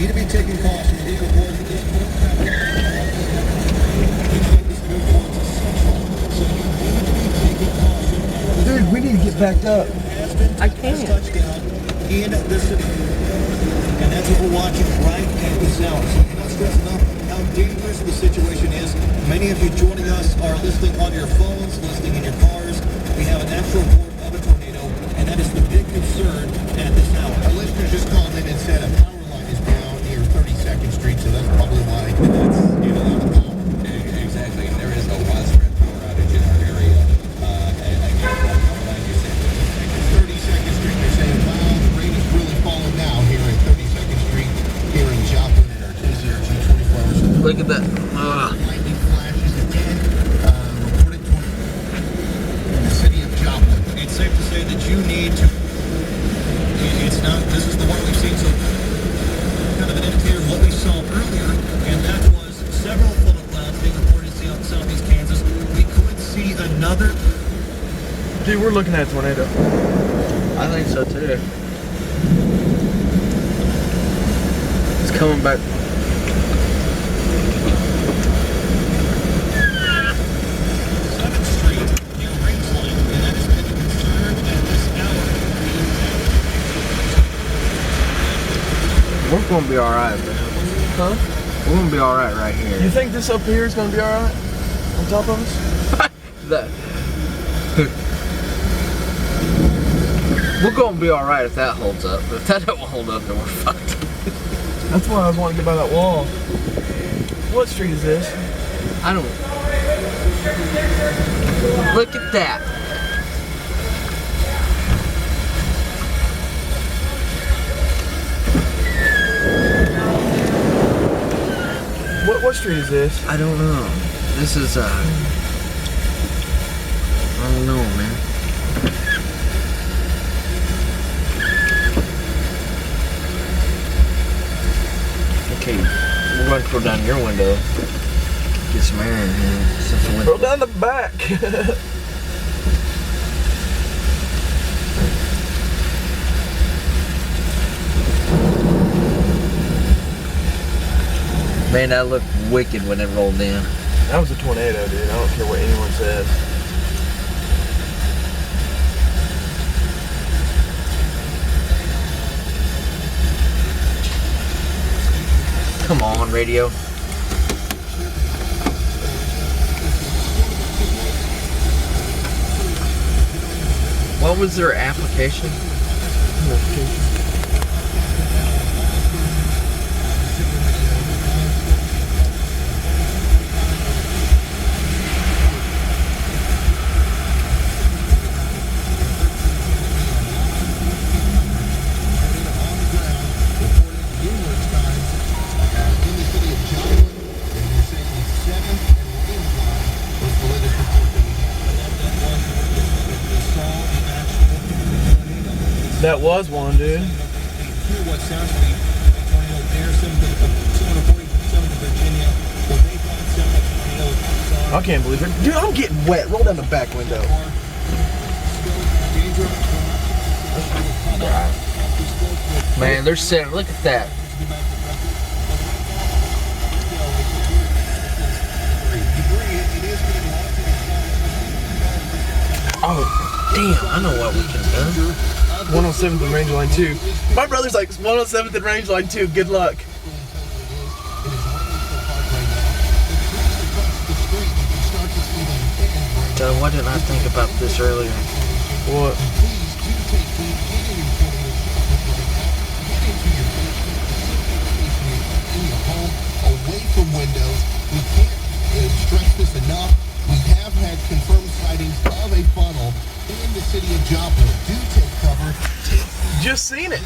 Need to be taking caution. Vehicle boards at this point. Dude, we need to get backed up. I can't. Touchdown in the city. And that's what we're watching right at this hour. So I cannot stress enough how dangerous the situation is. Many of you joining us are listening on your phones, listening in your cars. We have an actual report of a tornado, and that is the big concern at this hour. Our listeners just called in and said a power line is down near 32nd Street, so that's probably why it's in and out of power. Exactly, and there is a widespread power outage in our area. And again, like you said, 32nd Street, they're saying, wow, the rain is really falling now here at 32nd Street, here in Joplin, in our 202 24 hours. Look at that. Lightning flashes at 10, reported 20 in the city of Joplin. It's safe to say that you need to, it's not, this is the one we've seen, so kind of an indicator of what we saw earlier, and that was several thunderclouds being reported in southeast Kansas. We could see another. Dude, we're looking at a tornado. I think so too. It's coming back. 7th Street near Rangeline, and that has been a concern at this hour. We're gonna be alright, man. Huh? We're gonna be alright right You here. think this up here is gonna be alright? On top of us? That. We're gonna be alright if that holds up. If that don't hold up, then we're fucked. That's why I was wanting to get by that wall. What street is this? I don't. Look at that. What street is this? I don't know. This is I don't know, man. Okay, we're going to go down your window. Get some air in here. Since the window. Roll down the back. Man, that looked wicked when it rolled in. That was a tornado, dude. I don't care what anyone says. Come on, radio. What was their application? That was one, dude. What sounds to be a tornado there, similar to Virginia, where they thought some tornadoes. I can't believe it. Dude, I'm getting wet. Roll down the back window. Man, they're sitting. Look at that. Oh, damn. I know what we can do. 107th and Range Line 2. My brother's like 107th and Range Line 2. Good luck. Why didn't I think about this earlier? What? Away from windows. We can't stress this enough. We have had confirmed sightings of a funnel in the city of Joplin. Do take cover. Just seen it.